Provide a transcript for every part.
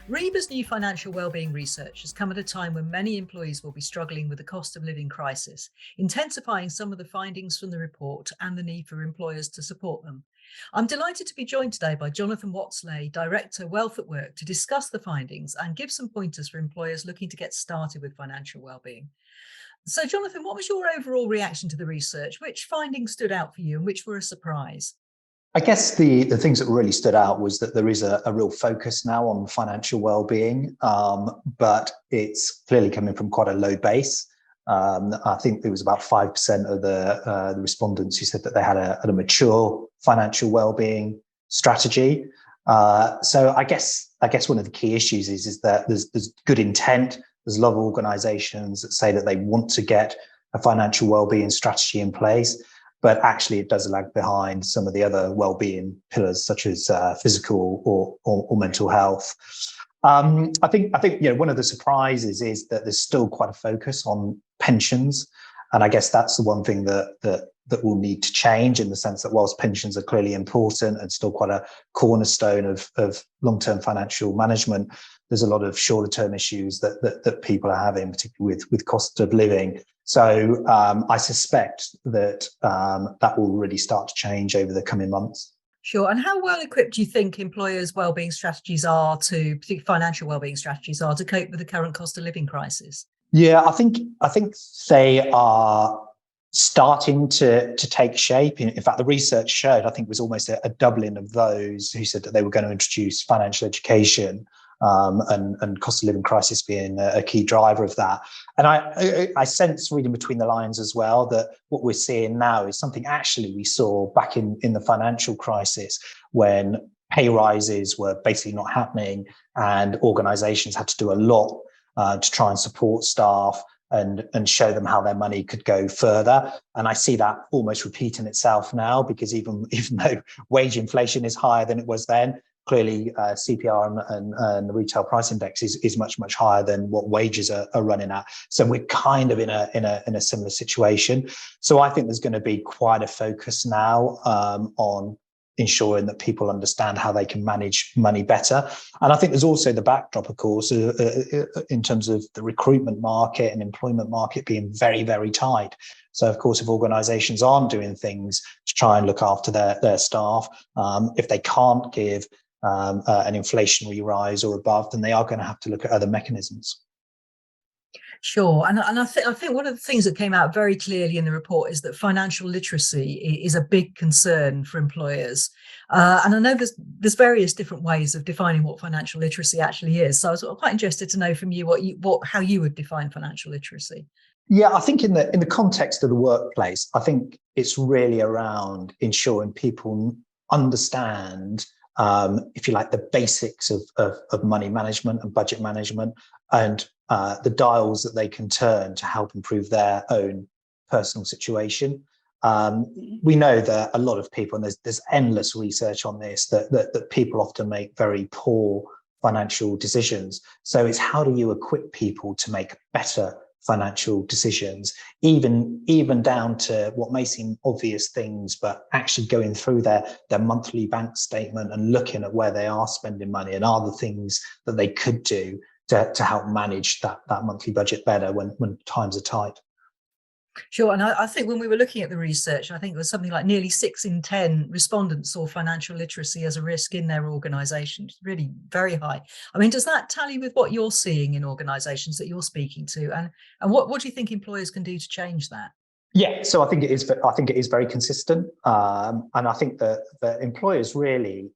REBA's new Financial Wellbeing Research has come at a time when many employees will be struggling with the cost of living crisis, intensifying some of the findings from the report and the need for employers to support them. I'm delighted to be joined today by Jonathan Watsley, Director, Wealth at Work, to discuss the findings and give some pointers for employers looking to get started with financial wellbeing. So, Jonathan, what was your overall reaction to the research? Which findings stood out for you and which were a surprise? I guess the things that really stood out was that there is a real focus now on financial well-being, but it's clearly coming from quite a low base. I think there was about 5% of the respondents who said that they had a mature financial well-being strategy. So I guess one of the key issues is that there's good intent. There's a lot of organisations that say that they want to get a financial well-being strategy in place, but actually it does lag behind some of the other well-being pillars, such as physical or mental health. I think one of the surprises is that there's still quite a focus on pensions, and I guess that's the one thing that will need to change, in the sense that whilst pensions are clearly important and still quite a cornerstone of long-term financial management, there's a lot of shorter-term issues that people are having, particularly with cost of living. So I suspect that that will really start to change over the coming months. Sure. And how well equipped do you think employers' wellbeing strategies are particularly financial wellbeing strategies are, to cope with the current cost of living crisis? Yeah, I think they are starting to take shape. In fact, the research showed, I think it was almost a doubling of those who said that they were going to introduce financial education, and cost of living crisis being a key driver of that. And I sense, reading between the lines as well, that what we're seeing now is something actually we saw back in the financial crisis, when pay rises were basically not happening and organisations had to do a lot to try and support staff and show them how their money could go further. And I see that almost repeating itself now, because even though wage inflation is higher than it was then, clearly CPR and the retail price index is much higher than what wages are running at. So we're kind of in a similar situation. So I think there's going to be quite a focus now on ensuring that people understand how they can manage money better. And I think there's also the backdrop, of course, in terms of the recruitment market and employment market being very, very tight. So, of course, if organisations aren't doing things to try and look after their staff, if they can't give an inflationary rise or above, then they are going to have to look at other mechanisms. Sure. And I think one of the things that came out very clearly in the report is that financial literacy is a big concern for employers. And I know there's various different ways of defining what financial literacy actually is. So I was quite interested to know from you how you would define financial literacy. Yeah, I think in the context of the workplace, I think it's really around ensuring people understand, if you like, the basics of money management and budget management, and the dials that they can turn to help improve their own personal situation. We know that a lot of people, and there's endless research on this, that people often make very poor financial decisions. So it's how do you equip people to make better financial decisions, even down to what may seem obvious things, but actually going through their monthly bank statement and looking at where they are spending money and are the things that they could do to help manage that monthly budget better when times are tight. Sure. And I think when we were looking at the research, I think it was something like nearly 6 in 10 respondents saw financial literacy as a risk in their organisation. Really very high. I mean, does that tally with what you're seeing in organisations that you're speaking to? And what do you think employers can do to change that? Yeah, so I think it is very consistent. And I think that employers really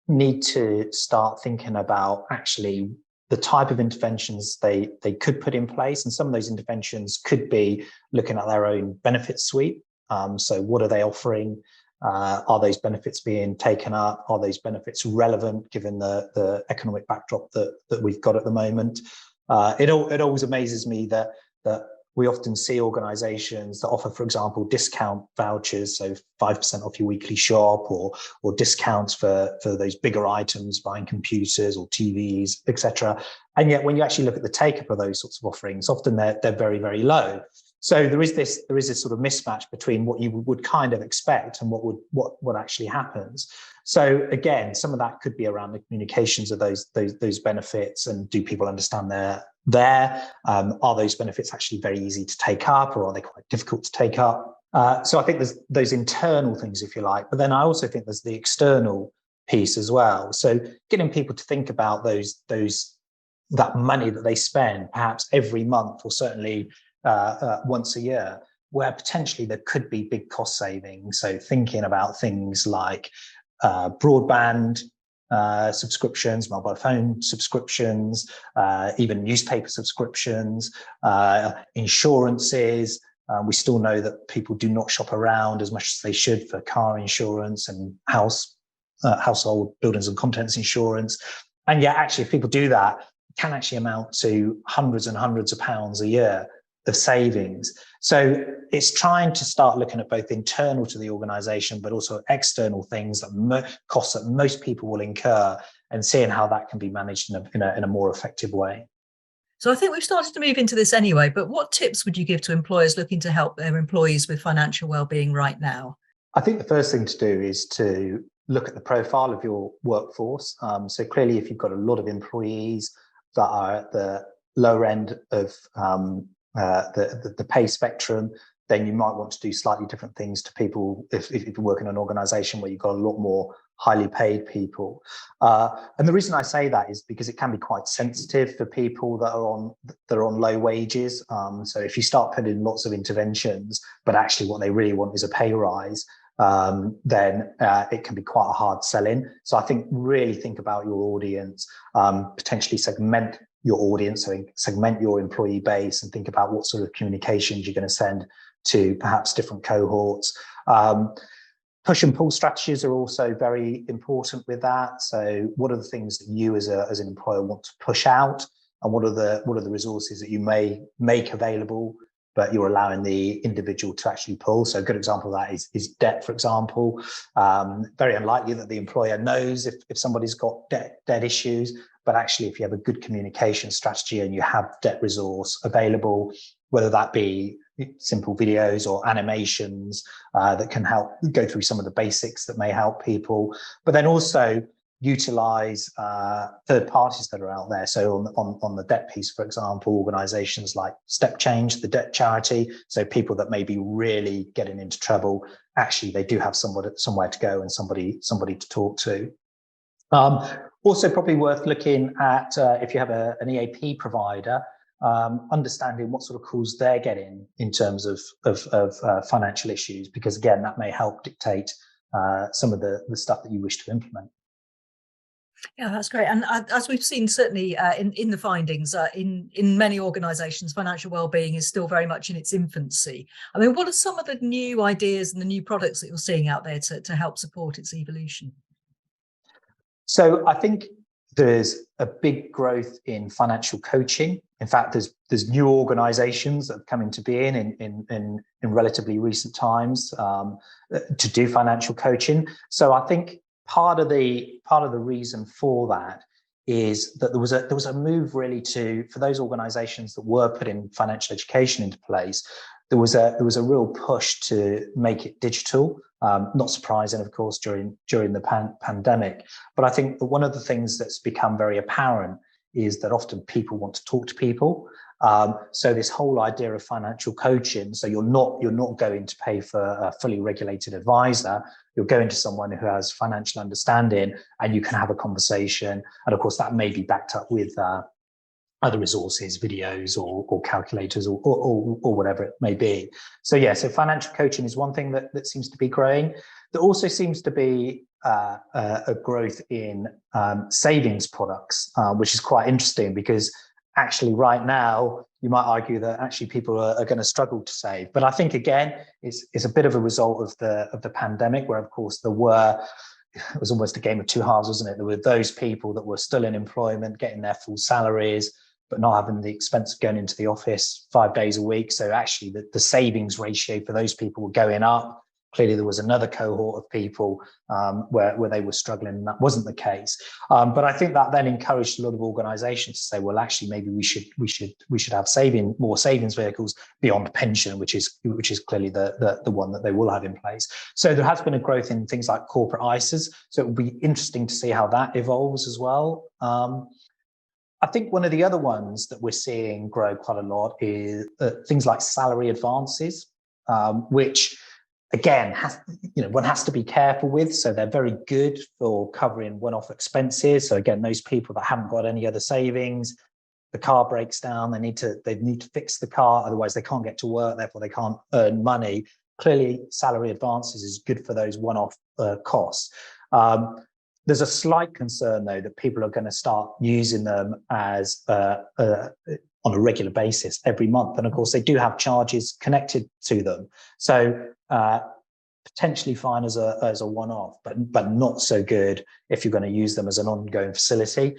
need to start thinking about actually the type of interventions they could put in place. And some of those interventions could be looking at their own benefit suite. So what are they offering? Are those benefits being taken up? Are those benefits relevant given the economic backdrop that we've got at the moment? It always amazes me that We often see organizations that offer, for example, discount vouchers, so 5% off your weekly shop, or discounts for those bigger items, buying computers or TVs, etc. And yet when you actually look at the take-up of those sorts of offerings, often they're very, very low. So there is this sort of mismatch between what you would kind of expect and what actually happens. So again, some of that could be around the communications of those benefits, and do people understand are those benefits actually very easy to take up, or are they quite difficult to take up? So I think there's those internal things, if you like, but then I also think there's the external piece as well. So getting people to think about that money that they spend, perhaps every month, or certainly once a year, where potentially there could be big cost savings. So thinking about things like broadband subscriptions, mobile phone subscriptions, even newspaper subscriptions, insurances. We still know that people do not shop around as much as they should for car insurance and household buildings and contents insurance. And yet, actually, if people do that, it can actually amount to hundreds and hundreds of pounds a year of savings. So it's trying to start looking at both internal to the organization, but also external things, that costs that most people will incur, and seeing how that can be managed in a more effective way. So I think we've started to move into this anyway, but what tips would you give to employers looking to help their employees with financial well-being right now? I think the first thing to do is to look at the profile of your workforce. So clearly, if you've got a lot of employees that are at the lower end of the pay spectrum, then you might want to do slightly different things to people if you work in an organization where you've got a lot more highly paid people. And the reason I say that is because it can be quite sensitive for people that are on low wages. So if you start putting in lots of interventions, but actually what they really want is a pay rise, then it can be quite a hard sell-in. So I think really think about your audience, potentially segment your audience, so segment your employee base, and think about what sort of communications you're going to send to perhaps different cohorts. Push and pull strategies are also very important with that. So what are the things that you as an employer want to push out, and what are the resources that you may make available but you're allowing the individual to actually pull? So a good example of that is debt, for example. Very unlikely that the employer knows if somebody's got debt issues, but actually if you have a good communication strategy and you have debt resource available, whether that be simple videos or animations that can help go through some of the basics that may help people, but then also utilize third parties that are out there. So on the debt piece, for example, organizations like Step Change, the debt charity, so people that may be really getting into trouble, actually they do have somewhere to go and somebody to talk to. Also probably worth looking at if you have an EAP provider, understanding what sort of calls they're getting in terms of financial issues, because again, that may help dictate some of the stuff that you wish to implement. Yeah, that's great. And as we've seen, certainly in the findings, in many organisations, financial wellbeing is still very much in its infancy. I mean, what are some of the new ideas and the new products that you're seeing out there to help support its evolution? So I think there's a big growth in financial coaching. In fact, there's new organisations that have come into being in relatively recent times to do financial coaching. So I think part of the reason for that is that there was a move really for those organisations that were putting financial education into place. There was a real push to make it digital. Not surprising, of course, during the pandemic. But I think that one of the things that's become very apparent is that often people want to talk to people. So this whole idea of financial coaching, so you're not going to pay for a fully regulated advisor. You're going to someone who has financial understanding, and you can have a conversation. And of course, that may be backed up with other resources, videos or calculators or whatever it may be. So yeah, so financial coaching is one thing that seems to be growing. There also seems to be a growth in savings products, which is quite interesting, because actually right now you might argue that actually people are going to struggle to save. But I think again, it's a bit of a result of the pandemic, where of course it was almost a game of two halves, wasn't it? There were those people that were still in employment, getting their full salaries, but not having the expense of going into the office 5 days a week. So actually the savings ratio for those people were going up. Clearly, there was another cohort of people where they were struggling, and that wasn't the case. But I think that then encouraged a lot of organisations to say, well, actually, maybe we should have more savings vehicles beyond pension, which is clearly the one that they will have in place. So there has been a growth in things like corporate ISAs. So it will be interesting to see how that evolves as well. I think one of the other ones that we're seeing grow quite a lot is things like salary advances, which again, one has to be careful with. So they're very good for covering one-off expenses. So again, those people that haven't got any other savings, the car breaks down, they need to fix the car, otherwise they can't get to work, therefore they can't earn money. Clearly, salary advances is good for those one-off costs. There's a slight concern, though, that people are going to start using them as on a regular basis every month. And of course, they do have charges connected to them. So potentially fine as a one-off, but not so good if you're going to use them as an ongoing facility.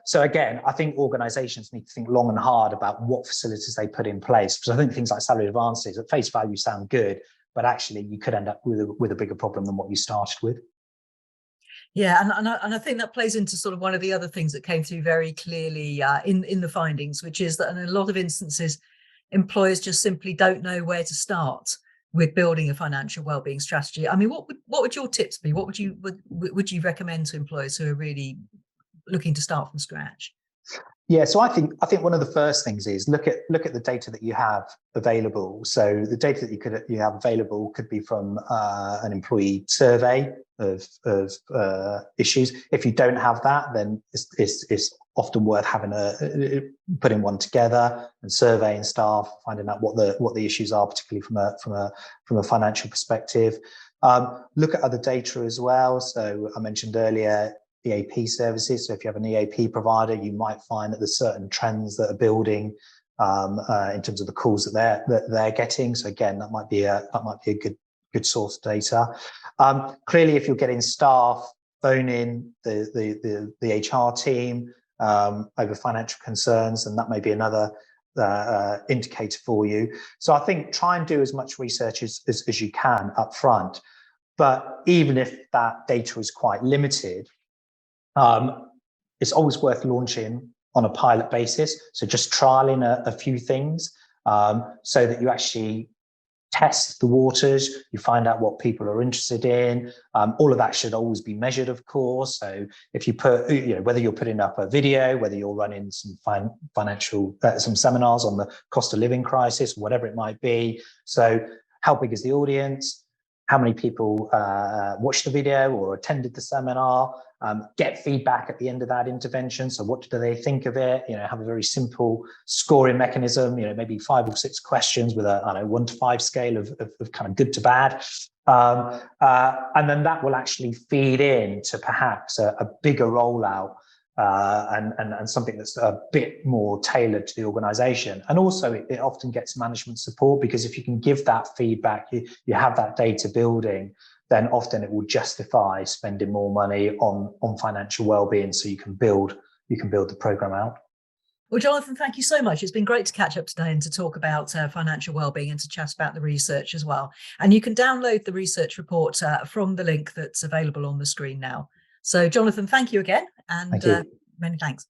So again, I think organisations need to think long and hard about what facilities they put in place, because I think things like salary advances at face value sound good, but actually you could end up with a bigger problem than what you started with. Yeah, and I think that plays into sort of one of the other things that came through very clearly in the findings, which is that in a lot of instances, employers just simply don't know where to start with building a financial wellbeing strategy. I mean, what would your tips be? What would you recommend to employers who are really looking to start from scratch? Yeah, so I think one of the first things is look at the data that you have available. So the data that you have available could be from an employee survey of issues. If you don't have that, then it's often worth having putting one together and surveying staff, finding out what the issues are, particularly from a financial perspective. Look at other data as well. So I mentioned earlier EAP services. So if you have an EAP provider, you might find that there's certain trends that are building in terms of the calls that they're getting. So again, that might be a good source of data. Clearly, if you're getting staff phoning the HR team over financial concerns, then that may be another indicator for you. So I think try and do as much research as you can up front. But even if that data is quite limited, it's always worth launching on a pilot basis. So just trialing a few things so that you actually test the waters, you find out what people are interested in. All of that should always be measured, of course. So if you put, whether you're putting up a video, whether you're running some some seminars on the cost of living crisis, whatever it might be. So how big is the audience? How many people watched the video or attended the seminar? Get feedback at the end of that intervention. So what do they think of it? Have a very simple scoring mechanism, maybe 5 or 6 questions with a 1 to 5 scale of kind of good to bad. And then that will actually feed into perhaps a bigger rollout and something that's a bit more tailored to the organization. And also it often gets management support, because if you can give that feedback, you have that data building, then often it will justify spending more money on financial wellbeing, so you can build the program out. Well, Jonathan, thank you so much. It's been great to catch up today and to talk about financial wellbeing and to chat about the research as well. And you can download the research report from the link that's available on the screen now. So, Jonathan, thank you again, and Thank you. Many thanks.